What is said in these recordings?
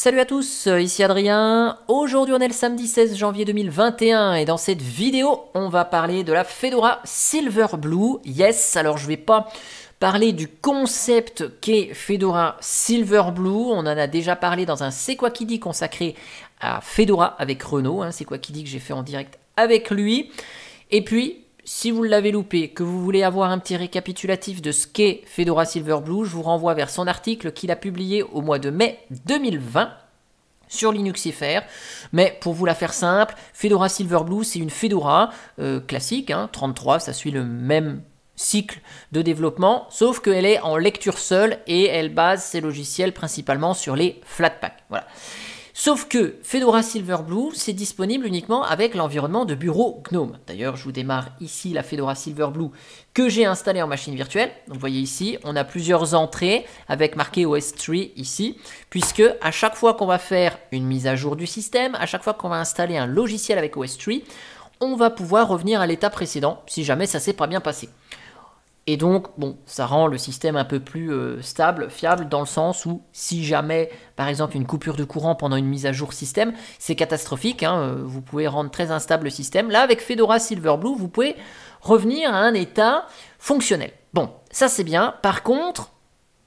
Salut à tous, ici Adrien. Aujourd'hui on est le samedi 16 janvier 2021 et dans cette vidéo on va parler de la Fedora Silverblue. Yes, alors je vais pas parler du concept qu'est Fedora Silverblue. On en a déjà parlé dans un C'est quoi qui dit consacré à Fedora avec Renaud. C'est quoi qui dit que j'ai fait en direct avec lui. Et puis, si vous l'avez loupé, que vous voulez avoir un petit récapitulatif de ce qu'est Fedora Silverblue, je vous renvoie vers son article qu'il a publié au mois de mai 2020 sur Linuxifr. Mais pour vous la faire simple, Fedora Silverblue, c'est une Fedora classique, 33, ça suit le même cycle de développement, sauf qu'elle est en lecture seule et elle base ses logiciels principalement sur les Flatpak. Voilà. Sauf que Fedora Silverblue, c'est disponible uniquement avec l'environnement de bureau GNOME. D'ailleurs, je vous démarre ici la Fedora Silverblue que j'ai installée en machine virtuelle. Donc, vous voyez ici, on a plusieurs entrées avec marqué OS3 ici, puisque à chaque fois qu'on va faire une mise à jour du système, à chaque fois qu'on va installer un logiciel avec OS3, on va pouvoir revenir à l'état précédent si jamais ça s'est pas bien passé. Et donc, bon, ça rend le système un peu plus stable, fiable, dans le sens où si jamais, par exemple, une coupure de courant pendant une mise à jour système, c'est catastrophique, vous pouvez rendre très instable le système. Là, avec Fedora Silverblue, vous pouvez revenir à un état fonctionnel. Bon, ça c'est bien. Par contre,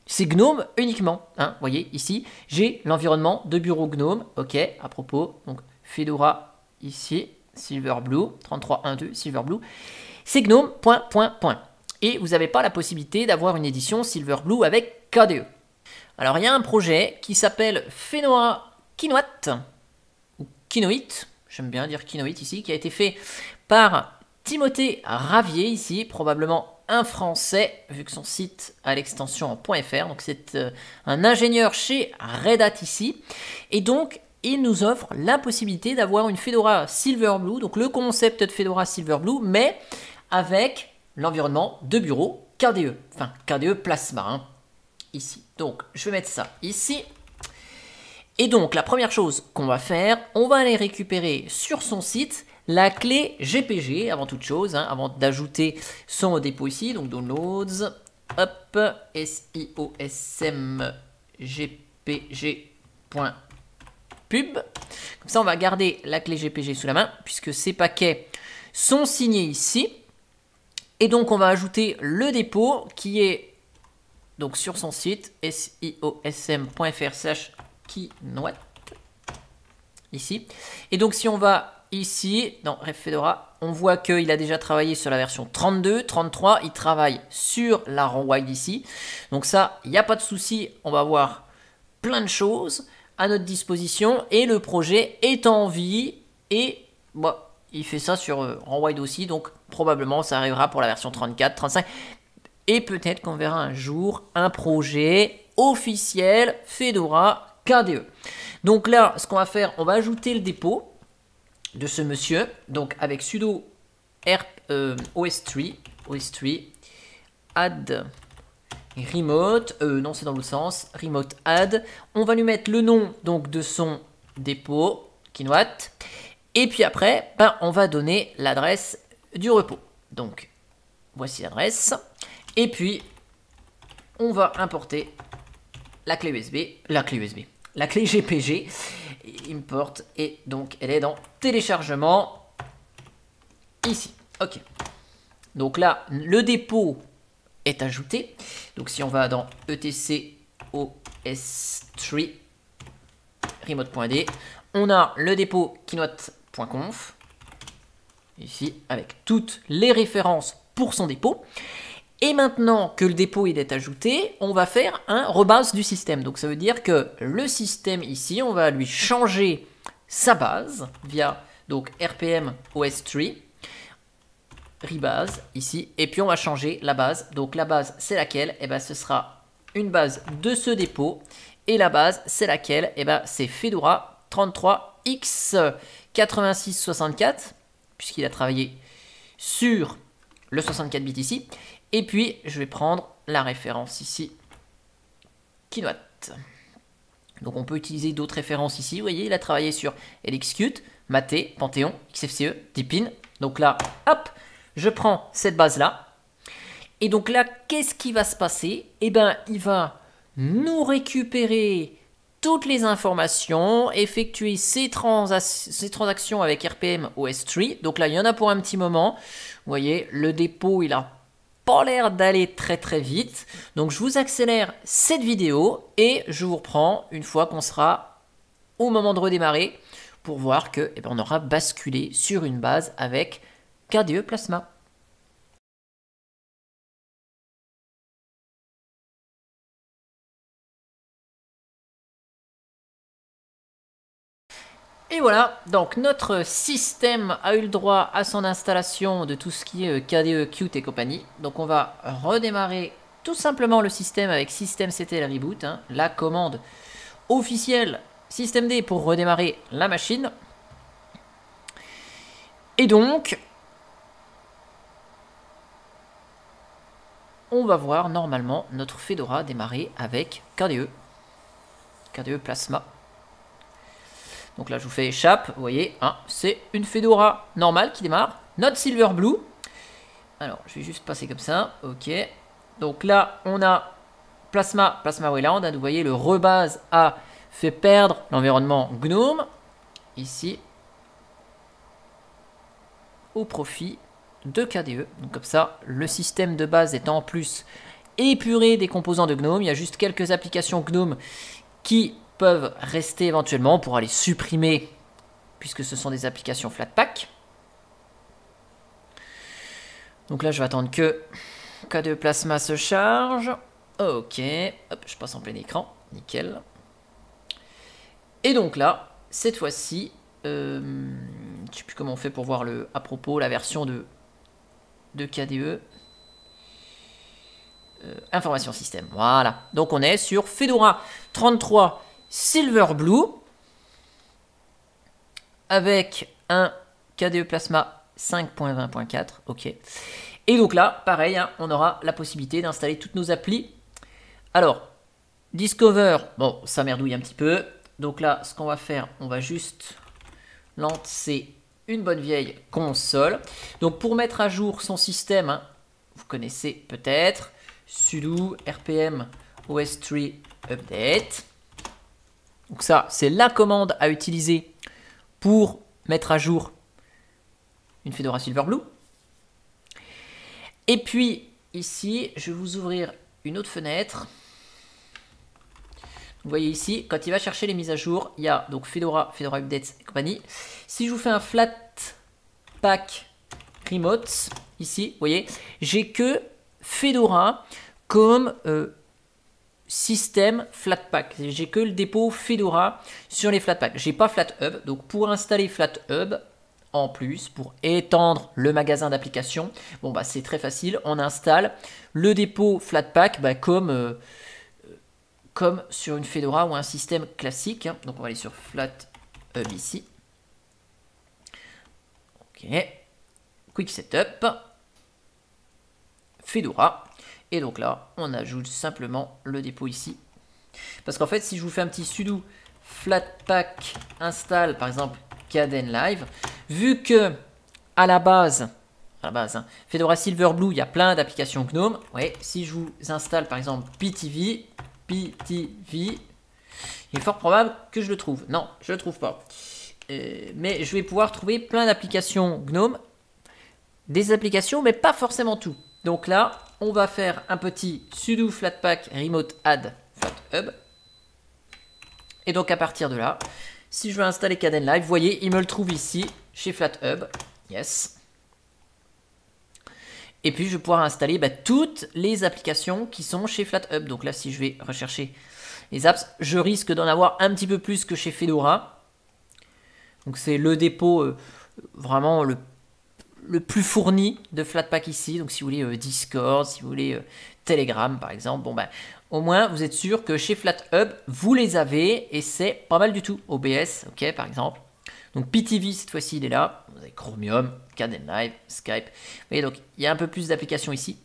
c'est GNOME uniquement. Vous voyez, ici, j'ai l'environnement de bureau GNOME. Ok, à propos, donc Fedora, ici, Silverblue, 33.1.2, Silverblue. C'est GNOME, point. Et vous n'avez pas la possibilité d'avoir une édition Silverblue avec KDE. Alors il y a un projet qui s'appelle Fedora Kinoite, ou Kinoite, j'aime bien dire Kinoite ici, qui a été fait par Timothée Ravier ici, probablement un Français, vu que son site a l'extension en .fr, donc c'est un ingénieur chez Red Hat ici, et donc il nous offre la possibilité d'avoir une Fedora Silverblue, donc le concept de Fedora Silverblue, mais avec l'environnement de bureau KDE, enfin KDE Plasma, ici. Donc, je vais mettre ça ici. Et donc, la première chose qu'on va faire, on va aller récupérer sur son site la clé GPG, avant toute chose, avant d'ajouter son dépôt ici. Donc, downloads, hop, SIOSM GPG.pub. Comme ça, on va garder la clé GPG sous la main, puisque ces paquets sont signés ici. Et donc, on va ajouter le dépôt qui est donc sur son site siosm.fr/kinoite ici. Et donc, si on va ici dans Ref Fedora, on voit qu'il a déjà travaillé sur la version 32, 33. Il travaille sur la ROM-wide ici. Donc ça, il n'y a pas de souci. On va avoir plein de choses à notre disposition et le projet est en vie et il fait ça sur ROM-wide aussi, donc probablement ça arrivera pour la version 34, 35. Et peut-être qu'on verra un jour un projet officiel Fedora KDE. Donc là, ce qu'on va faire, on va ajouter le dépôt de ce monsieur. Donc avec sudo os3 add remote, non c'est dans l'autre sens, remote add. On va lui mettre le nom donc de son dépôt, Kinoite. Et puis après, on va donner l'adresse du repos. Donc, voici l'adresse. Et puis, on va importer la clé GPG, import, et donc elle est dans téléchargement, ici. Ok. Donc là, le dépôt est ajouté. Donc si on va dans etc os3 remote.d, on a le dépôt kinoite.conf, ici, avec toutes les références pour son dépôt. Et maintenant que le dépôt il est ajouté, on va faire un rebase du système. Donc ça veut dire que le système ici, on va lui changer sa base via donc rpm os3 rebase ici, et puis on va changer la base. Donc la base c'est laquelle? Ce sera une base de ce dépôt, et la base c'est laquelle? C'est Fedora 33x8664, puisqu'il a travaillé sur le 64 bits ici. Et puis, je vais prendre la référence ici, Kinoite. Donc, on peut utiliser d'autres références ici. Vous voyez, il a travaillé sur LXQt, Mate, Panthéon, XFCE, Deepin. Donc là, hop, je prends cette base-là. Et donc là, qu'est-ce qui va se passer? Il va nous récupérer toutes les informations, effectuer ces transactions avec RPM OS3. Donc là, il y en a pour un petit moment. Vous voyez, le dépôt, il a pas l'air d'aller très très vite. Donc je vous accélère cette vidéo et je vous reprends une fois qu'on sera au moment de redémarrer pour voir que on aura basculé sur une base avec KDE Plasma. Et voilà, donc notre système a eu le droit à son installation de tout ce qui est KDE, Qt et compagnie. Donc on va redémarrer tout simplement le système avec systemctl reboot, hein, la commande officielle systemd pour redémarrer la machine. Et donc, on va voir normalement notre Fedora démarrer avec KDE Plasma. Donc là, je vous fais échappe, vous voyez, hein, c'est une Fedora normale qui démarre, not Silverblue. Alors, je vais juste passer comme ça, ok. Donc là, on a Plasma Wayland, hein, vous voyez, le rebase a fait perdre l'environnement GNOME, ici, au profit de KDE. Donc comme ça, le système de base est en plus épuré des composants de GNOME. Il y a juste quelques applications GNOME qui peuvent rester éventuellement pour aller supprimer, puisque ce sont des applications Flatpak. Donc là, je vais attendre que KDE Plasma se charge. Ok, hop, je passe en plein écran, nickel. Et donc là, cette fois-ci, je ne sais plus comment on fait pour voir à propos la version de KDE. Information système, voilà. Donc on est sur Fedora 33 Silverblue avec un KDE Plasma 5.20.4, ok. Et donc là, pareil, hein, on aura la possibilité d'installer toutes nos applis. Alors, Discover, bon, ça merdouille un petit peu. Donc là, ce qu'on va faire, on va juste lancer une bonne vieille console. Donc pour mettre à jour son système, hein, vous connaissez peut-être, sudo rpm os3 update. Donc ça, c'est la commande à utiliser pour mettre à jour une Fedora Silverblue. Et puis ici, je vais vous ouvrir une autre fenêtre. Vous voyez ici, quand il va chercher les mises à jour, il y a donc Fedora Updates et compagnie. Si je vous fais un Flatpak Remote, ici, vous voyez, j'ai que Fedora comme système Flatpak. J'ai que le dépôt Fedora sur les Flatpak. J'ai pas FlatHub, donc pour installer FlatHub, en plus, pour étendre le magasin d'applications, bon bah c'est très facile, on installe le dépôt Flatpak bah, comme sur une Fedora ou un système classique. Donc on va aller sur FlatHub ici. Ok. Quick Setup. Fedora. Et donc là, on ajoute simplement le dépôt ici. Parce qu'en fait, si je vous fais un petit sudo flatpak install, par exemple, Kdenlive, vu que à la base, hein, Fedora Silverblue, il y a plein d'applications GNOME. Ouais, si je vous installe, par exemple, PTV, il est fort probable que je le trouve. Non, je ne le trouve pas. Mais je vais pouvoir trouver plein d'applications GNOME. Des applications, mais pas forcément tout. Donc là, on va faire un petit sudo flatpak remote add flathub. Et donc à partir de là, si je veux installer Kdenlive, vous voyez, il me le trouve ici, chez FlatHub. Yes. Et puis je vais pouvoir installer toutes les applications qui sont chez FlatHub. Donc là, si je vais rechercher les apps, je risque d'en avoir un petit peu plus que chez Fedora. Donc c'est le dépôt vraiment le plus fourni de Flatpak ici. Donc si vous voulez Discord, si vous voulez Telegram par exemple, bon au moins vous êtes sûr que chez FlatHub vous les avez et c'est pas mal du tout. OBS, ok par exemple. Donc PTV cette fois-ci il est là. Vous avez Chromium, Kdenlive, Skype. Vous voyez donc il y a un peu plus d'applications ici.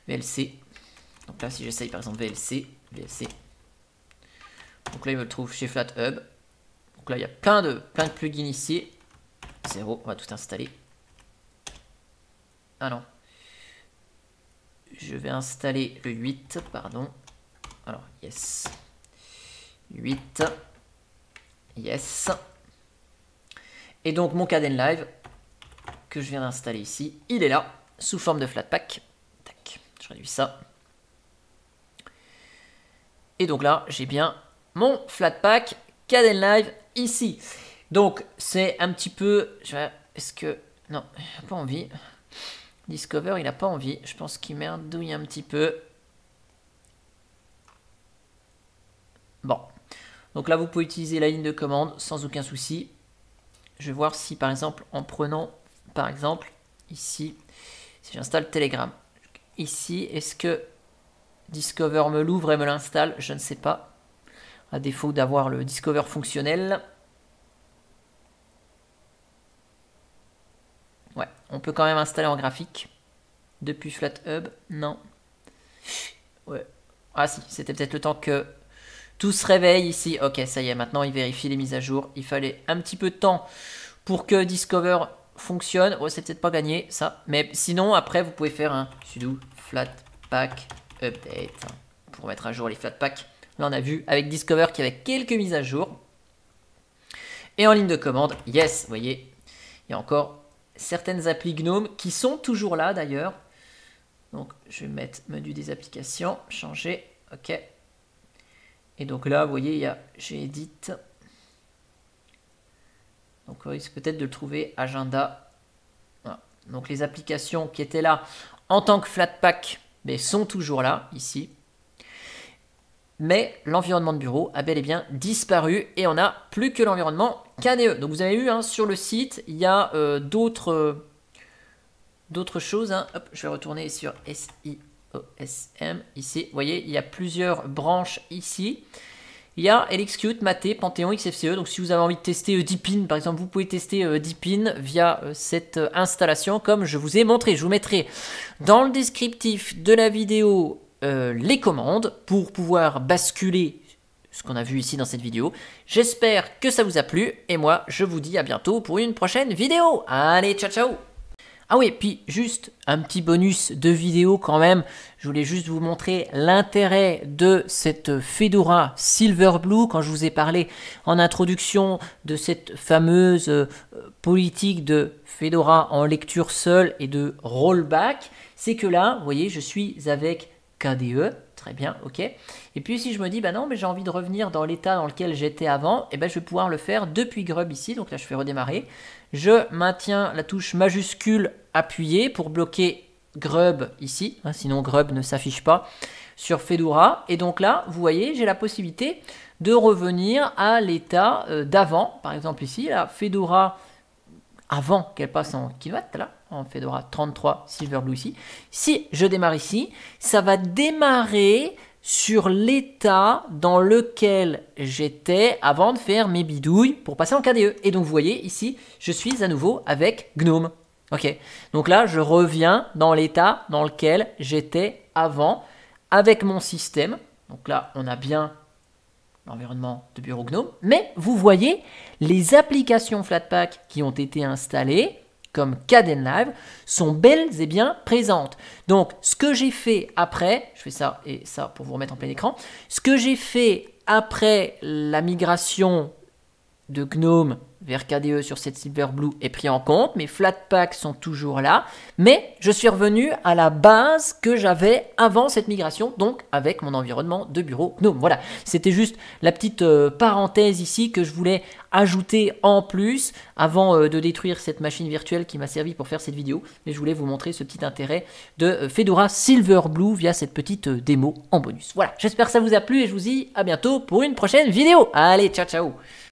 VLC. Donc là si j'essaye par exemple VLC. Donc là il me le trouve chez FlatHub. Donc là il y a plein de plugins ici. 0, on va tout installer. Ah non. Je vais installer le 8, pardon. Alors, yes. 8. Yes. Et donc mon Kdenlive que je viens d'installer ici, il est là, sous forme de Flatpak. Tac, je réduis ça. Et donc là, j'ai bien mon Flatpak Kdenlive ici. Donc c'est un petit peu... Est-ce que... Non, il n'a pas envie. Discover, il n'a pas envie. Je pense qu'il merdouille un petit peu. Bon. Donc là, vous pouvez utiliser la ligne de commande sans aucun souci. Je vais voir si, par exemple, en prenant, par exemple, ici, si j'installe Telegram. Ici, est-ce que Discover me l'ouvre et me l'installe? Je ne sais pas. À défaut d'avoir le Discover fonctionnel. Ouais, on peut quand même installer en graphique. Depuis FlatHub, non. Ouais. Ah si, c'était peut-être le temps que tout se réveille ici. Ok, ça y est, maintenant il vérifie les mises à jour. Il fallait un petit peu de temps pour que Discover fonctionne. Ouais, c'est peut-être pas gagné, ça. Mais sinon, après, vous pouvez faire un sudo flatpak update pour mettre à jour les flatpaks. Là, on a vu avec Discover qu'il y avait quelques mises à jour. Et en ligne de commande, yes, vous voyez, il y a encore certaines applis GNOME qui sont toujours là d'ailleurs. Donc, je vais mettre menu des applications, changer, ok. Et donc là, vous voyez, j'ai Edit. Donc, on risque peut-être de le trouver, agenda. Voilà. Donc, les applications qui étaient là en tant que Flatpak mais sont toujours là, ici. Mais l'environnement de bureau a bel et bien disparu et on n'a plus que l'environnement KDE. Donc, vous avez vu, hein, sur le site, il y a d'autres choses. Hein. Hop, je vais retourner sur SIOSM, ici. Vous voyez, il y a plusieurs branches ici. Il y a LXQt, Mate, Panthéon, XFCE. Donc si vous avez envie de tester Deepin, par exemple, vous pouvez tester Deepin via cette installation comme je vous ai montré. Je vous mettrai dans le descriptif de la vidéo les commandes pour pouvoir basculer ce qu'on a vu ici dans cette vidéo. J'espère que ça vous a plu et moi je vous dis à bientôt pour une prochaine vidéo. Allez, ciao ciao! Ah oui, puis juste un petit bonus de vidéo quand même. Je voulais juste vous montrer l'intérêt de cette Fedora Silverblue quand je vous ai parlé en introduction de cette fameuse politique de Fedora en lecture seule et de rollback. C'est que là, vous voyez, je suis avec KDE. Très bien, ok. Et puis si je me dis, bah non, mais j'ai envie de revenir dans l'état dans lequel j'étais avant, et ben je vais pouvoir le faire depuis Grub ici. Donc là, je fais redémarrer. Je maintiens la touche majuscule appuyée pour bloquer Grub ici. Hein, sinon, Grub ne s'affiche pas sur Fedora. Et donc là, vous voyez, j'ai la possibilité de revenir à l'état d'avant. Par exemple ici, la Fedora avant qu'elle passe en kilowatt, là, en Fedora 33 Silverblue ici. Si je démarre ici, ça va démarrer sur l'état dans lequel j'étais avant de faire mes bidouilles pour passer en KDE. Et donc vous voyez ici, je suis à nouveau avec GNOME. Ok, donc là je reviens dans l'état dans lequel j'étais avant avec mon système. Donc là on a bien l'environnement de bureau GNOME, mais vous voyez les applications Flatpak qui ont été installées comme Kdenlive sont belles et bien présentes. Donc ce que j'ai fait après, je fais ça et ça pour vous remettre en plein écran, ce que j'ai fait après la migration de GNOME vers KDE sur cette Silverblue est pris en compte, mes Flatpak sont toujours là, mais je suis revenu à la base que j'avais avant cette migration, donc avec mon environnement de bureau GNOME. Voilà, c'était juste la petite parenthèse ici que je voulais ajouter en plus avant de détruire cette machine virtuelle qui m'a servi pour faire cette vidéo, mais je voulais vous montrer ce petit intérêt de Fedora Silverblue via cette petite démo en bonus. Voilà, j'espère que ça vous a plu et je vous dis à bientôt pour une prochaine vidéo. Allez, ciao ciao!